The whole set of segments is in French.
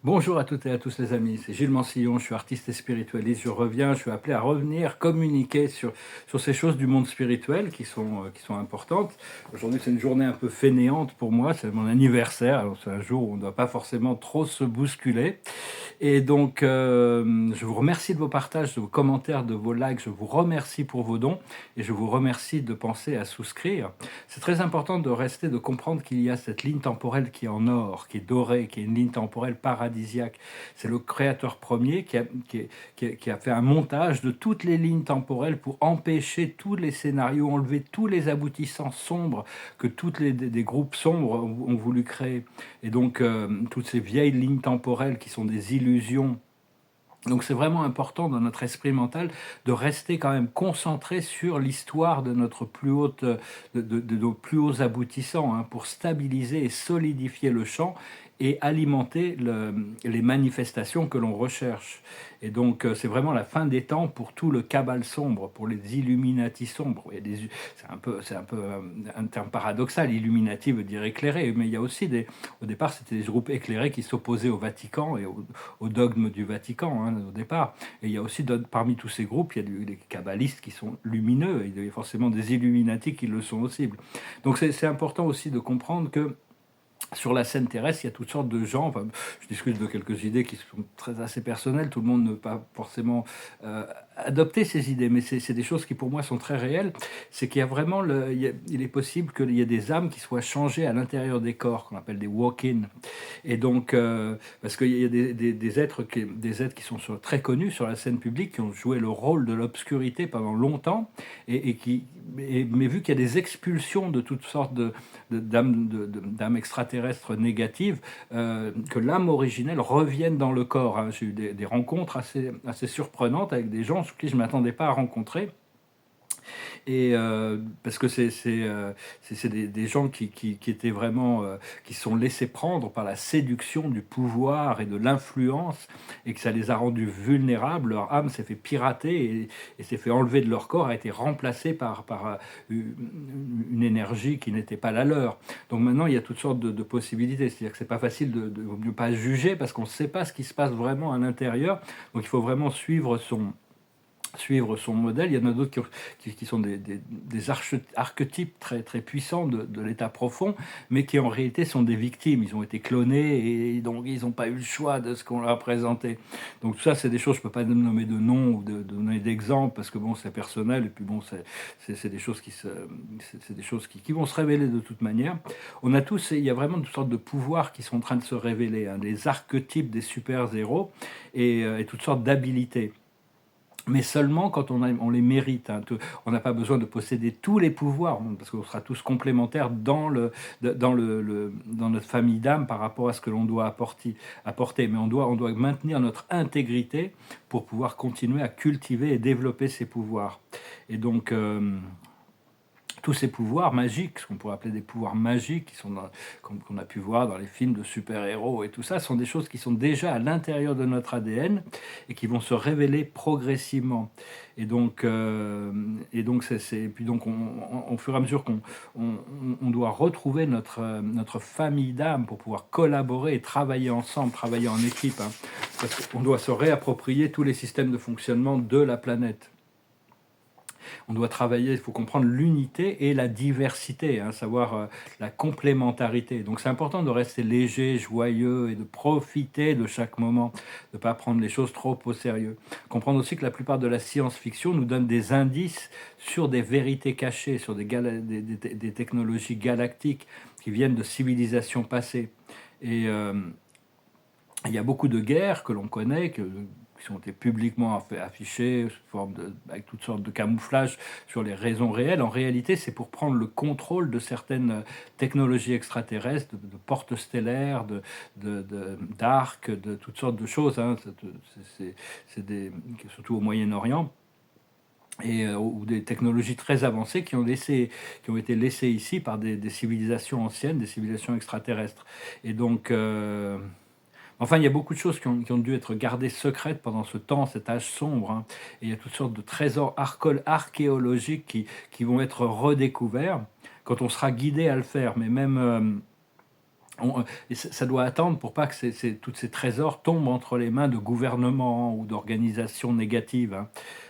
Bonjour à toutes et à tous les amis, c'est Gilles Mansillon, je suis artiste et spiritualiste, je reviens, je suis appelé à revenir communiquer sur ces choses du monde spirituel qui sont importantes. Aujourd'hui c'est une journée un peu fainéante pour moi, c'est mon anniversaire, alors c'est un jour où on ne doit pas forcément trop se bousculer. Et donc je vous remercie de vos partages, de vos commentaires, de vos likes, je vous remercie pour vos dons et je vous remercie de penser à souscrire. C'est très important de rester, de comprendre qu'il y a cette ligne temporelle qui est en or, qui est dorée, qui est une ligne temporelle paradisiaque. C'est le créateur premier qui a fait un montage de toutes les lignes temporelles pour empêcher tous les scénarios, enlever tous les aboutissants sombres que toutes des groupes sombres ont voulu créer. Et donc, toutes ces vieilles lignes temporelles qui sont des illusions. Donc c'est vraiment important dans notre esprit mental de rester quand même concentré sur l'histoire de notre plus haute, de nos plus hauts aboutissants, hein, pour stabiliser et solidifier le champ et alimenter les manifestations que l'on recherche. Et donc c'est vraiment la fin des temps pour tout le cabal sombre, pour les Illuminati sombres. C'est un peu un terme paradoxal. Illuminati veut dire éclairé, mais il y a aussi au départ c'était des groupes éclairés qui s'opposaient au Vatican et au dogme du Vatican, hein, au départ. Et il y a aussi, parmi tous ces groupes, il y a des kabbalistes qui sont lumineux, et il y a forcément des Illuminati qui le sont aussi. Donc c'est important aussi de comprendre que sur la scène terrestre, il y a toutes sortes de gens. Enfin, je discute de quelques idées qui sont assez personnelles. Tout le monde ne peut pas forcément adopter ces idées, mais c'est des choses qui pour moi sont très réelles. C'est qu'il y a vraiment, il est possible qu'il y ait des âmes qui soient changées à l'intérieur des corps, qu'on appelle des walk-in. Et donc, parce qu'il y a des êtres qui sont très connus sur la scène publique, qui ont joué le rôle de l'obscurité pendant longtemps, mais vu qu'il y a des expulsions de toutes sortes d'âmes extraterrestres négatives, que l'âme originelle revienne dans le corps, hein. J'ai eu des rencontres assez surprenantes avec des gens sur qui je ne m'attendais pas à rencontrer. Et parce que c'est des gens qui étaient vraiment, qui se sont laissés prendre par la séduction du pouvoir et de l'influence, et que ça les a rendus vulnérables. Leur âme s'est fait pirater et s'est fait enlever de leur corps, a été remplacée par une énergie qui n'était pas la leur. Donc maintenant, il y a toutes sortes de possibilités. C'est-à-dire que c'est pas facile de ne pas juger parce qu'on ne sait pas ce qui se passe vraiment à l'intérieur. Donc il faut vraiment suivre son modèle. Il y en a d'autres qui sont des archétypes très, très puissants de l'état profond, mais qui en réalité sont des victimes. Ils ont été clonés et donc ils n'ont pas eu le choix de ce qu'on leur a présenté. Donc tout ça, c'est des choses, je ne peux pas nommer de nom ou de donner d'exemples parce que bon, c'est personnel et puis bon, c'est des choses c'est des choses qui vont se révéler de toute manière. On a tous, il y a vraiment toutes sortes de pouvoirs qui sont en train de se révéler, hein, des archétypes des super-héros et toutes sortes d'habilités. Mais seulement quand on les mérite, hein. On n'a pas besoin de posséder tous les pouvoirs, parce qu'on sera tous complémentaires dans notre famille d'âme par rapport à ce que l'on doit apporter. Mais on doit maintenir notre intégrité pour pouvoir continuer à cultiver et développer ces pouvoirs. Et donc, tous ces pouvoirs magiques, ce qu'on pourrait appeler des pouvoirs magiques, qu'on a pu voir dans les films de super-héros et tout ça, sont des choses qui sont déjà à l'intérieur de notre ADN et qui vont se révéler progressivement. Puis donc, au fur et à mesure on doit retrouver notre famille d'âme pour pouvoir collaborer et travailler ensemble, travailler en équipe, hein, parce qu'on doit se réapproprier tous les systèmes de fonctionnement de la planète. On doit travailler, il faut comprendre l'unité et la diversité, hein, savoir la complémentarité. Donc c'est important de rester léger, joyeux et de profiter de chaque moment, de ne pas prendre les choses trop au sérieux. Comprendre aussi que la plupart de la science-fiction nous donne des indices sur des vérités cachées, sur des technologies galactiques qui viennent de civilisations passées. Et il y a beaucoup de guerres que l'on connaît, qui ont été publiquement affichées avec toutes sortes de camouflages sur les raisons réelles. En réalité, c'est pour prendre le contrôle de certaines technologies extraterrestres, de portes stellaires, d'arcs, de toutes sortes de choses, hein. Surtout au Moyen-Orient. Ou des technologies très avancées qui ont été laissées ici par des civilisations anciennes, des civilisations extraterrestres. Et donc, enfin, il y a beaucoup de choses qui ont dû être gardées secrètes pendant ce temps, cet âge sombre, hein. Et il y a toutes sortes de trésors archéologiques qui vont être redécouverts quand on sera guidé à le faire. Mais même Et ça doit attendre pour pas que tous ces trésors tombent entre les mains de gouvernements ou d'organisations négatives, hein.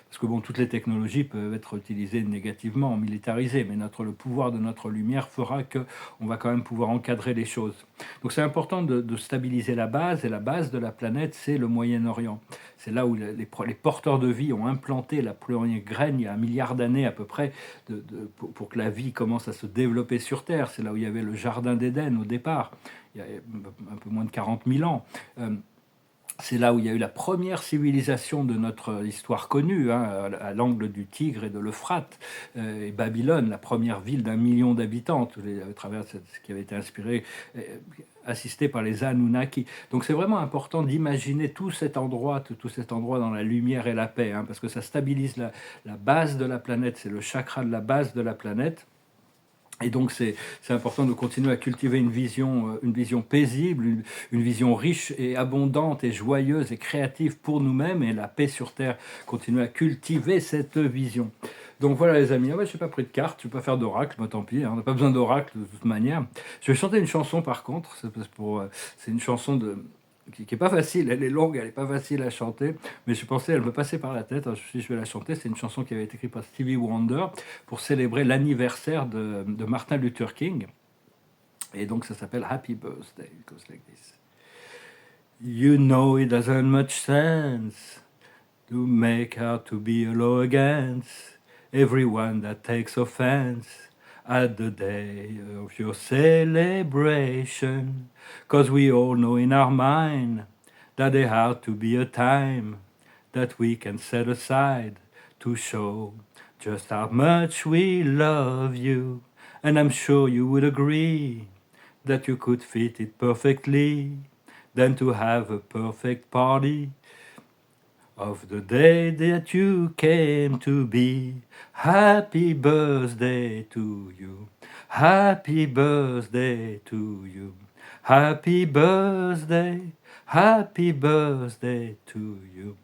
Parce que bon, toutes les technologies peuvent être utilisées négativement, militarisées, mais le pouvoir de notre lumière fera que on va quand même pouvoir encadrer les choses. Donc c'est important de stabiliser la base, et la base de la planète, c'est le Moyen-Orient. C'est là où les porteurs de vie ont implanté la première graine il y a 1 milliard d'années à peu près, pour que la vie commence à se développer sur Terre. C'est là où il y avait le Jardin d'Éden au départ, il y a un peu moins de 40 000 ans. C'est là où il y a eu la première civilisation de notre histoire connue, hein, à l'angle du Tigre et de l'Euphrate, et Babylone, la première ville d'1 million d'habitants, à travers ce qui avait été inspiré, assisté par les Anunnaki. Donc c'est vraiment important d'imaginer tout cet endroit dans la lumière et la paix, hein, parce que ça stabilise la base de la planète, c'est le chakra de la base de la planète. Et donc c'est important de continuer à cultiver une vision paisible, une vision riche et abondante et joyeuse et créative pour nous-mêmes, et la paix sur Terre, continuer à cultiver cette vision. Donc voilà les amis, je n'ai pas pris de carte, je ne vais pas faire d'oracle, moi tant pis, hein, on n'a pas besoin d'oracle de toute manière. Je vais chanter une chanson par contre, c'est une chanson qui n'est pas facile, elle est longue, elle n'est pas facile à chanter, mais je pensais, elle me passait par la tête, je vais la chanter. C'est une chanson qui avait été écrite par Stevie Wonder pour célébrer l'anniversaire de Martin Luther King, et donc ça s'appelle Happy Birthday. It goes like this. You know it doesn't much sense to make out to be a law against everyone that takes offense at the day of your celebration, 'cause we all know in our mind that there had to be a time that we can set aside to show just how much we love you. And I'm sure you would agree that you could fit it perfectly than to have a perfect party of the day that you came to be. Happy birthday to you. Happy birthday to you. Happy birthday. Happy birthday to you.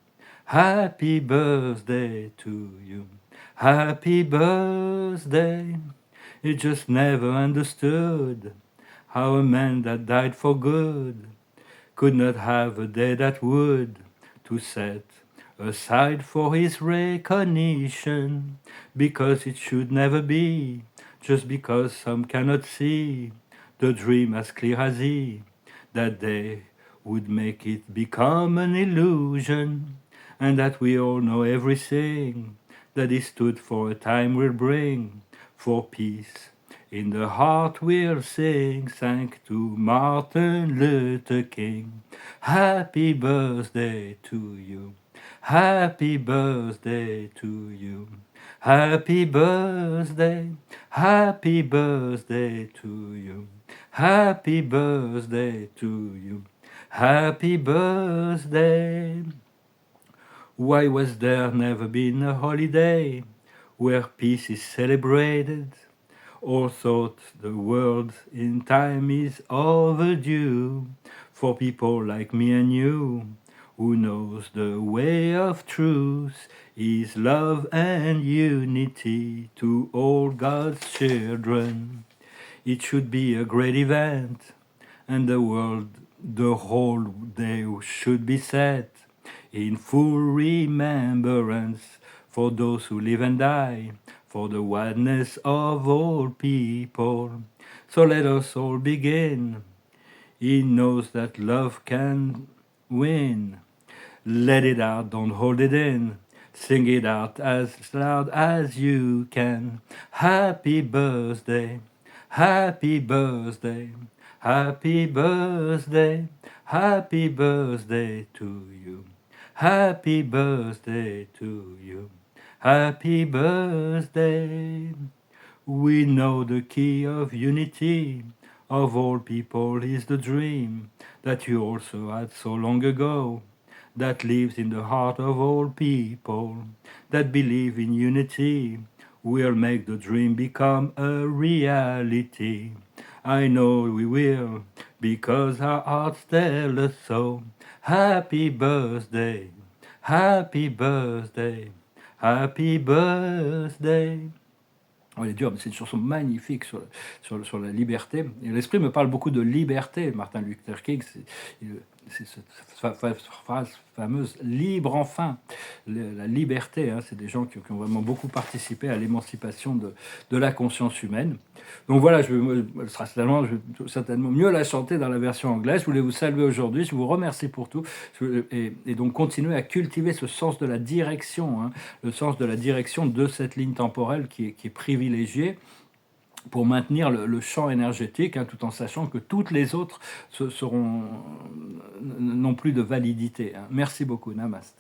Happy birthday to you. Happy birthday. You just never understood how a man that died for good could not have a day that would to set aside for his recognition, because it should never be just because some cannot see the dream as clear as he, that they would make it become an illusion, and that we all know everything that he stood for a time will bring, for peace in the heart we'll sing, thank to Martin Luther King. Happy birthday to you. Happy birthday to you. Happy birthday. Happy birthday to you. Happy birthday to you. Happy birthday. Why was there never been a holiday where peace is celebrated? All thought the world in time is overdue for people like me and you, who knows the way of truth is love and unity to all God's children. It should be a great event, and the whole day should be set in full remembrance for those who live and die, for the oneness of all people. So let us all begin. He knows that love can win. Let it out, don't hold it in. Sing it out as loud as you can. Happy birthday, happy birthday, happy birthday, happy birthday to you. Happy birthday to you. Happy birthday. We know the key of unity of all people is the dream that you also had so long ago, that lives in the heart of all people that believe in unity. We'll make the dream become a reality. I know we will, because our hearts tell us so. Happy birthday, happy birthday, happy birthday. Elle est dure, mais c'est une chanson magnifique sur la liberté. Et l'esprit me parle beaucoup de liberté. Martin Luther King, c'est cette phrase fameuse, libre enfin. La liberté, hein, c'est des gens qui ont vraiment beaucoup participé à l'émancipation de la conscience humaine. Donc voilà, je vais certainement mieux la chanter dans la version anglaise. Je voulais vous saluer aujourd'hui, je vous remercie pour tout. Et donc continuer à cultiver ce sens de la direction, hein, le sens de la direction de cette ligne temporelle qui est privilégiée pour maintenir le champ énergétique, hein, tout en sachant que toutes les autres n'ont plus de validité, hein. Merci beaucoup, Namaste.